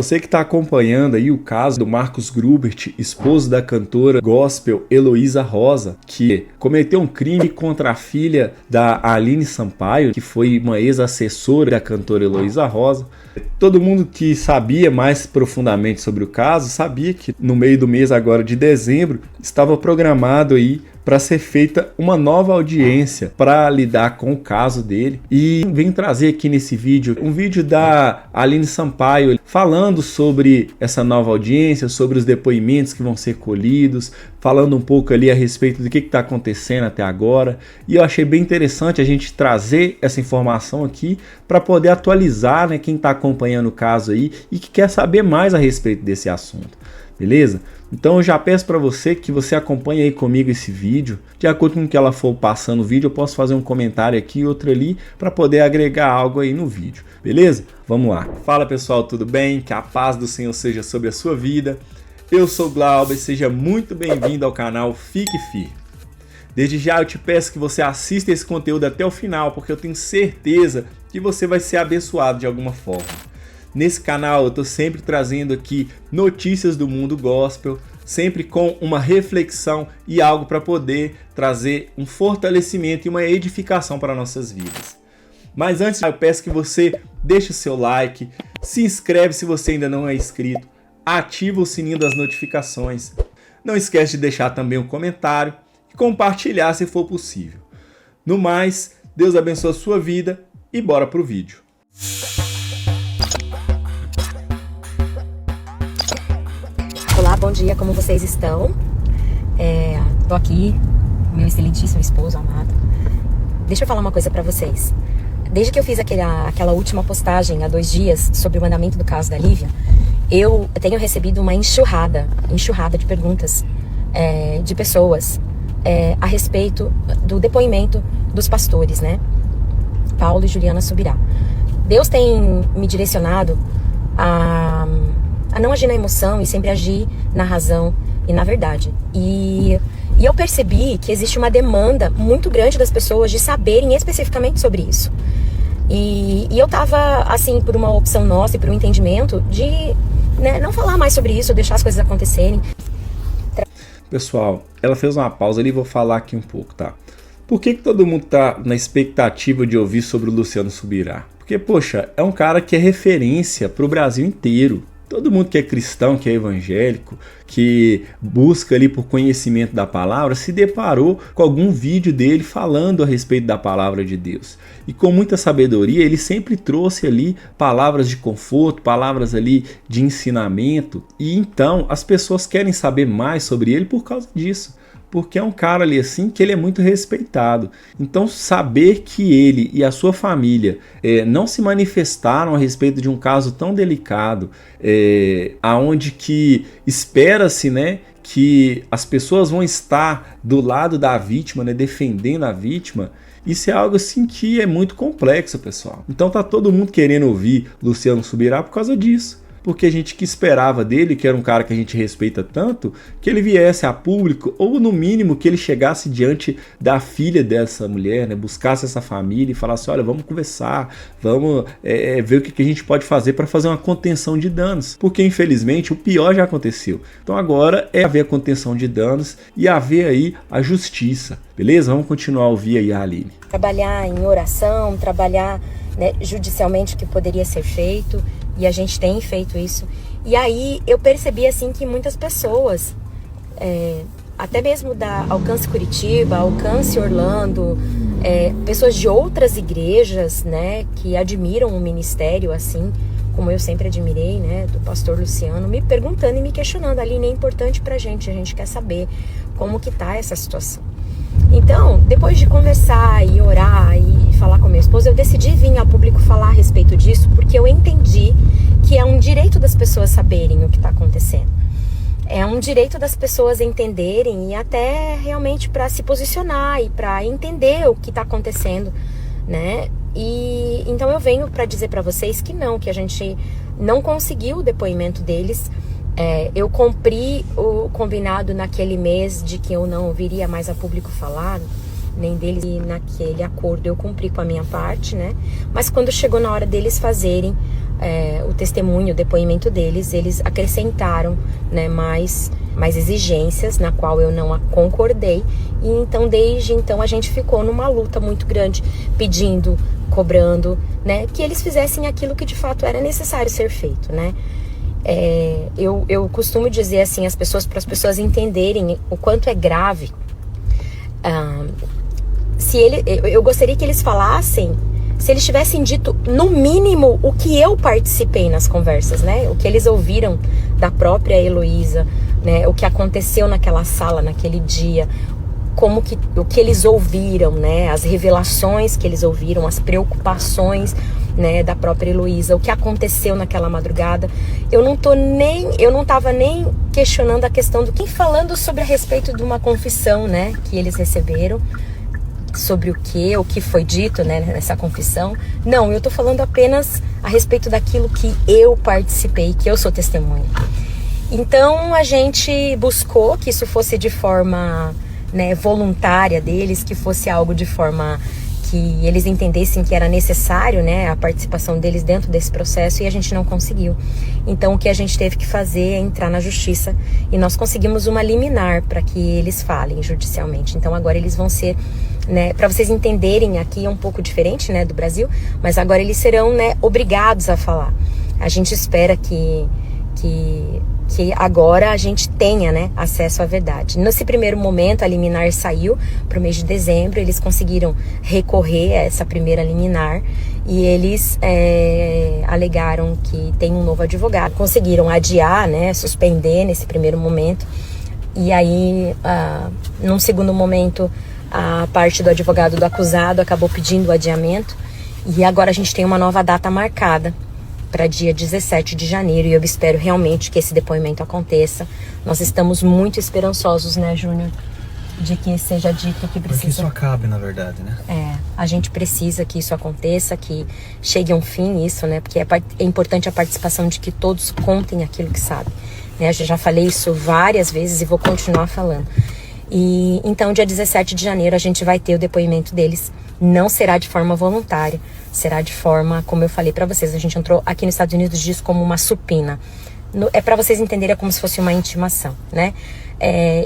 Você que está acompanhando aí o caso do Marcos Grubert, esposo da cantora gospel Heloísa Rosa, que cometeu um crime contra a filha da Aline Sampaio, que foi uma ex-assessora da cantora Heloísa Rosa. Todo mundo que sabia mais profundamente sobre o caso sabia que no meio do mês agora de dezembro estava programado aí para ser feita uma nova audiência para lidar com o caso dele. E vem trazer aqui nesse vídeo um vídeo da Aline Sampaio falando sobre essa nova audiência, sobre os depoimentos que vão ser colhidos, falando um pouco ali a respeito do que está acontecendo até agora. E eu achei bem interessante a gente trazer essa informação aqui para poder atualizar, né, quem está acompanhando o caso aí e que quer saber mais a respeito desse assunto. Beleza? Então eu já peço para você que você acompanhe aí comigo esse vídeo. De acordo com o que ela for passando o vídeo, eu posso fazer um comentário aqui e outro ali para poder agregar algo aí no vídeo. Beleza? Vamos lá. Fala pessoal, tudo bem? Que a paz do Senhor seja sobre a sua vida. Eu sou o Glauber e seja muito bem-vindo ao canal Fique Firme. Desde já eu te peço que você assista esse conteúdo até o final, porque eu tenho certeza que você vai ser abençoado de alguma forma. Nesse canal eu estou sempre trazendo aqui notícias do mundo gospel, sempre com uma reflexão e algo para poder trazer um fortalecimento e uma edificação para nossas vidas. Mas antes eu peço que você deixe o seu like, se inscreve se você ainda não é inscrito, ativa o sininho das notificações, não esquece de deixar também um comentário e compartilhar se for possível. No mais, Deus abençoe a sua vida e bora pro vídeo. Olá, bom dia, como vocês estão? Tô aqui, meu excelentíssimo esposo amado. Deixa eu falar uma coisa pra vocês. Desde que eu fiz aquela última postagem há 2 dias sobre o andamento do caso da Lívia, eu tenho recebido uma enxurrada de perguntas de pessoas a respeito do depoimento dos pastores, né? Paulo e Juliana Subirá. Deus tem me direcionado a não agir na emoção e sempre agir na razão e na verdade. E eu percebi que existe uma demanda muito grande das pessoas de saberem especificamente sobre isso. E eu tava, assim, por uma opção nossa e por um entendimento de, né, não falar mais sobre isso, deixar as coisas acontecerem. Pessoal, ela fez uma pausa ali e vou falar aqui um pouco, tá? Por que todo mundo tá na expectativa de ouvir sobre o Luciano Subirá? Porque, poxa, é um cara que é referência pro Brasil inteiro. Todo mundo que é cristão, que é evangélico, que busca ali por conhecimento da palavra, se deparou com algum vídeo dele falando a respeito da palavra de Deus. E com muita sabedoria, ele sempre trouxe ali palavras de conforto, palavras ali de ensinamento. E então as pessoas querem saber mais sobre ele por causa disso. Porque é um cara ali assim que ele é muito respeitado. Então saber que ele e a sua família não se manifestaram a respeito de um caso tão delicado, aonde que espera-se, né, que as pessoas vão estar do lado da vítima, né, defendendo a vítima, isso é algo assim que é muito complexo, pessoal. Então tá todo mundo querendo ouvir Luciano Subirá por causa disso. Porque a gente que esperava dele, que era um cara que a gente respeita tanto, que ele viesse a público, ou no mínimo que ele chegasse diante da filha dessa mulher, né, buscasse essa família e falasse, olha, vamos conversar, vamos ver o que a gente pode fazer para fazer uma contenção de danos. Porque infelizmente o pior já aconteceu. Então agora é haver a contenção de danos e haver aí a justiça. Beleza? Vamos continuar a ouvir aí a Aline. Trabalhar em oração, trabalhar, né, judicialmente o que poderia ser feito. E a gente tem feito isso. E aí eu percebi assim que muitas pessoas, até mesmo da Alcance Curitiba, Alcance Orlando, pessoas de outras igrejas, né, que admiram o ministério assim, como eu sempre admirei, né, do pastor Luciano, me perguntando e me questionando. Aline, é importante pra gente, a gente quer saber como que tá essa situação. Então, depois de conversar e orar e falar com meu esposo, eu decidi vir ao público falar a respeito disso, porque eu entendi que é um direito das pessoas saberem o que está acontecendo. É um direito das pessoas entenderem e até realmente para se posicionar e para entender o que está acontecendo, né? E então eu venho para dizer para vocês que não, que a gente não conseguiu o depoimento deles. Eu cumpri o combinado naquele mês de que eu não viria mais a público falar, nem deles, e naquele acordo eu cumpri com a minha parte, né? Mas quando chegou na hora deles fazerem o testemunho, o depoimento deles, eles acrescentaram, né, mais exigências, na qual eu não concordei. E então, desde então, a gente ficou numa luta muito grande, pedindo, cobrando, né, que eles fizessem aquilo que de fato era necessário ser feito, né. Eu costumo dizer assim, para as pessoas entenderem o quanto é grave. Eu gostaria que eles falassem, se eles tivessem dito, no mínimo, o que eu participei nas conversas, né? O que eles ouviram da própria Heloísa, né? O que aconteceu naquela sala, naquele dia, o que eles ouviram, né? As revelações que eles ouviram, as preocupações, né, da própria Heloísa, o que aconteceu naquela madrugada. Eu não estava nem questionando a questão do que, falando sobre a respeito de uma confissão, né, que eles receberam, sobre o que foi dito, né, nessa confissão. Não, eu tô falando apenas a respeito daquilo que eu participei, que eu sou testemunha. Então a gente buscou que isso fosse de forma, né, voluntária deles, que fosse algo de forma que eles entendessem que era necessário, né, a participação deles dentro desse processo, e a gente não conseguiu. Então o que a gente teve que fazer é entrar na justiça, e nós conseguimos uma liminar para que eles falem judicialmente. Então agora eles vão ser, né, para vocês entenderem, aqui é um pouco diferente, né, do Brasil, mas agora eles serão, né, obrigados a falar. A gente espera que agora a gente tenha, né, acesso à verdade. Nesse primeiro momento, a liminar saiu para o mês de dezembro, eles conseguiram recorrer a essa primeira liminar, e eles alegaram que tem um novo advogado. Conseguiram adiar, né, suspender nesse primeiro momento, e aí, num segundo momento, a parte do advogado do acusado acabou pedindo o adiamento, e agora a gente tem uma nova data marcada para dia 17 de janeiro, e eu espero realmente que esse depoimento aconteça. Nós estamos muito esperançosos, né, Júnior, de que seja dito o que precisa. Porque isso acabe, na verdade, né? A gente precisa que isso aconteça, que chegue a um fim isso, né, porque é importante a participação de que todos contem aquilo que sabem, né. Eu já falei isso várias vezes e vou continuar falando. E então, dia 17 de janeiro, a gente vai ter o depoimento deles. Não será de forma voluntária, será de forma, como eu falei pra vocês, a gente entrou aqui nos Estados Unidos, diz como uma supina. Pra vocês entenderem, é como se fosse uma intimação, né?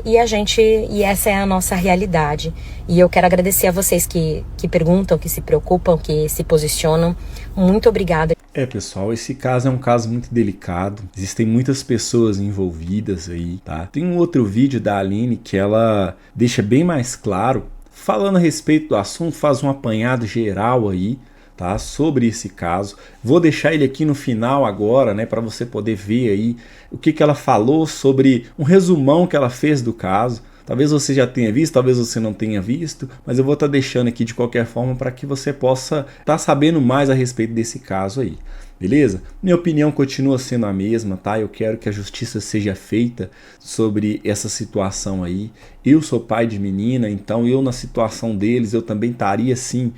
E essa é a nossa realidade. E eu quero agradecer a vocês que perguntam, que se preocupam, que se posicionam. Muito obrigada. Pessoal, esse caso é um caso muito delicado. Existem muitas pessoas envolvidas aí, tá? Tem um outro vídeo da Aline que ela deixa bem mais claro, falando a respeito do assunto, faz um apanhado geral aí, tá, sobre esse caso. Vou deixar ele aqui no final agora, né, para você poder ver aí o que ela falou, sobre um resumão que ela fez do caso. Talvez você já tenha visto, talvez você não tenha visto, mas eu vou estar deixando aqui de qualquer forma para que você possa estar sabendo mais a respeito desse caso aí. Beleza? Minha opinião continua sendo a mesma, tá? Eu quero que a justiça seja feita sobre essa situação aí. Eu sou pai de menina, então eu, na situação deles, eu também estaria assim,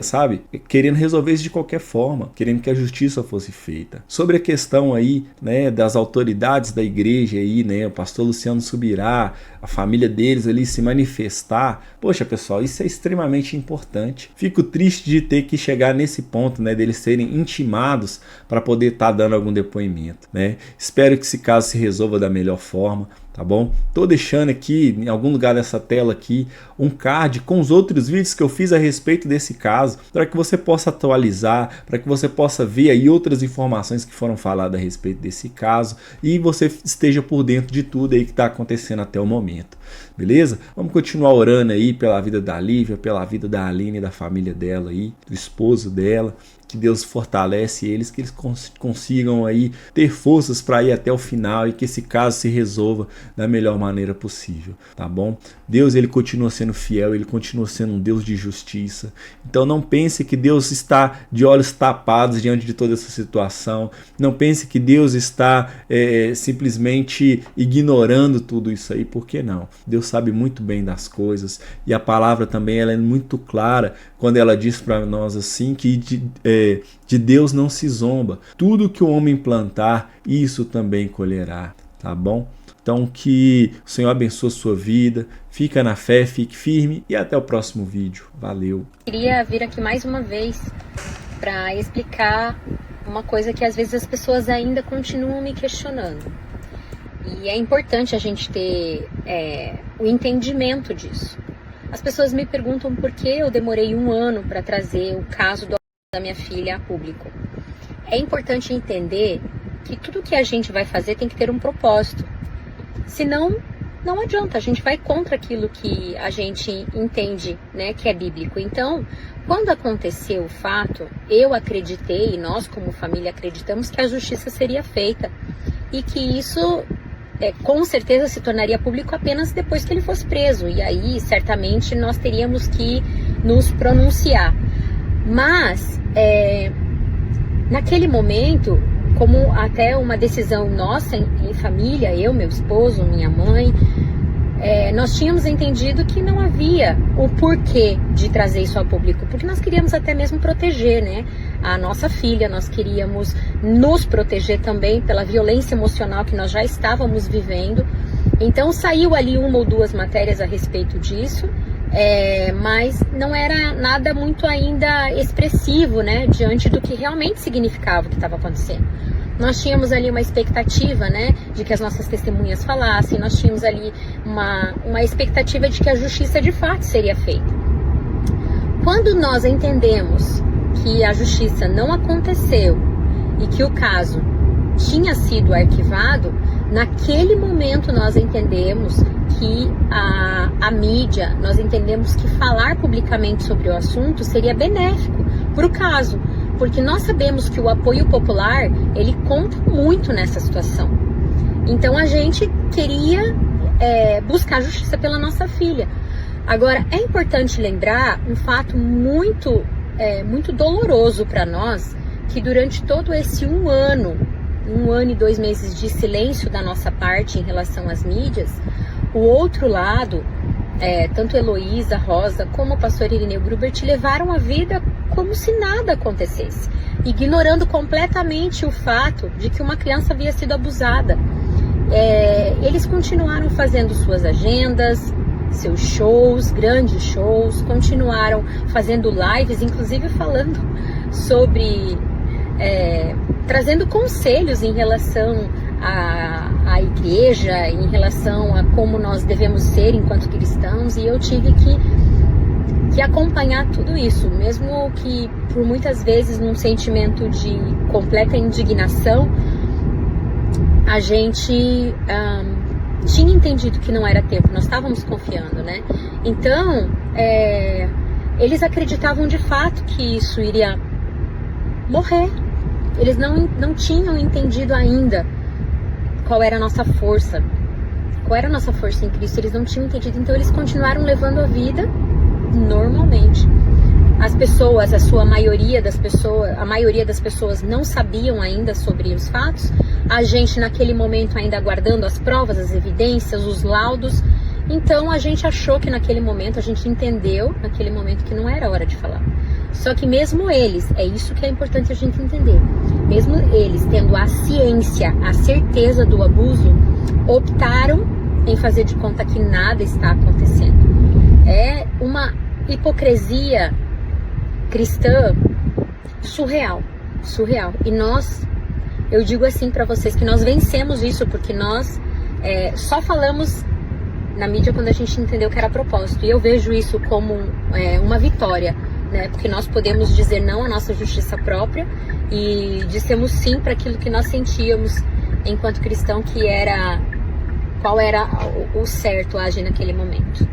sabe? Querendo resolver isso de qualquer forma, querendo que a justiça fosse feita. Sobre a questão aí, né, das autoridades da igreja aí, né, o pastor Luciano Subirá, a família deles ali se manifestar. Poxa, pessoal, isso é extremamente importante. Fico triste de ter que chegar nesse ponto, né, deles serem intimados para poder estar dando algum depoimento, né? Espero que esse caso se resolva da melhor forma, tá bom? Tô deixando aqui, em algum lugar dessa tela aqui, um card com os outros vídeos que eu fiz a respeito desse caso, para que você possa atualizar, para que você possa ver aí outras informações que foram faladas a respeito desse caso, e você esteja por dentro de tudo aí que está acontecendo até o momento, beleza? Vamos continuar orando aí pela vida da Lívia, pela vida da Aline, da família dela aí, do esposo dela, que Deus fortalece eles, que eles consigam aí ter forças para ir até o final e que esse caso se resolva da melhor maneira possível, tá bom? Deus, ele continua sendo fiel, ele continua sendo um Deus de justiça. Então não pense que Deus está de olhos tapados diante de toda essa situação. Não pense que Deus está simplesmente ignorando tudo isso aí, porque não. Deus sabe muito bem das coisas, e a palavra também ela é muito clara quando ela diz para nós assim que de Deus não se zomba. Tudo que o homem plantar, isso também colherá, tá bom? Então que o Senhor abençoe a sua vida, fica na fé, fique firme e até o próximo vídeo. Valeu! Queria vir aqui mais uma vez para explicar uma coisa que às vezes as pessoas ainda continuam me questionando. E é importante a gente ter o entendimento disso. As pessoas me perguntam por que eu demorei 1 ano para trazer o caso da minha filha a público. É importante entender que tudo que a gente vai fazer tem que ter um propósito. Senão, não adianta, a gente vai contra aquilo que a gente entende, né, que é bíblico. Então, quando aconteceu o fato, eu acreditei, e nós como família acreditamos que a justiça seria feita. E que isso, com certeza, se tornaria público apenas depois que ele fosse preso. E aí, certamente, nós teríamos que nos pronunciar. Mas, naquele momento, como até uma decisão nossa em família, eu, meu esposo, minha mãe, nós tínhamos entendido que não havia o porquê de trazer isso ao público, porque nós queríamos até mesmo proteger, né, a nossa filha, nós queríamos nos proteger também pela violência emocional que nós já estávamos vivendo. Então saiu ali 1 ou 2 matérias a respeito disso, mas não era nada muito ainda expressivo, né, diante do que realmente significava o que estava acontecendo. Nós tínhamos ali uma expectativa, né, de que as nossas testemunhas falassem, nós tínhamos ali uma expectativa de que a justiça de fato seria feita. Quando nós entendemos que a justiça não aconteceu e que o caso tinha sido arquivado, naquele momento nós entendemos que a mídia, nós entendemos que falar publicamente sobre o assunto seria benéfico para o caso, porque nós sabemos que o apoio popular, ele conta muito nessa situação. Então a gente queria buscar justiça pela nossa filha. Agora, é importante lembrar um fato muito doloroso para nós, que durante todo esse 1 ano e 2 meses de silêncio da nossa parte em relação às mídias, o outro lado, tanto Heloísa, Rosa, como o pastor Irineu Grubert levaram a vida como se nada acontecesse, ignorando completamente o fato de que uma criança havia sido abusada. Eles continuaram fazendo suas agendas, seus shows, grandes shows, continuaram fazendo lives, inclusive falando sobre, trazendo conselhos em relação à igreja, em relação a como nós devemos ser enquanto cristãos, e eu tive que acompanhar tudo isso, mesmo que por muitas vezes num sentimento de completa indignação. A gente tinha entendido que não era tempo, nós estávamos confiando, né? Então, eles acreditavam de fato que isso iria morrer. Eles não tinham entendido ainda qual era a nossa força, em Cristo. Eles não tinham entendido, então eles continuaram levando a vida normalmente. As pessoas, a maioria das pessoas não sabiam ainda sobre os fatos. A gente naquele momento ainda aguardando as provas, as evidências, os laudos. Então a gente achou que naquele momento, a gente entendeu naquele momento que não era hora de falar. Só que mesmo eles, é isso que é importante a gente entender, mesmo eles tendo a ciência, a certeza do abuso, optaram em fazer de conta que nada está acontecendo. É uma hipocrisia cristã surreal. E eu digo assim para vocês que nós vencemos isso, porque nós só falamos na mídia quando a gente entendeu que era propósito. E eu vejo isso como uma vitória, né? Porque nós podemos dizer não à nossa justiça própria e dissemos sim para aquilo que nós sentíamos enquanto cristão, qual era o certo a agir naquele momento.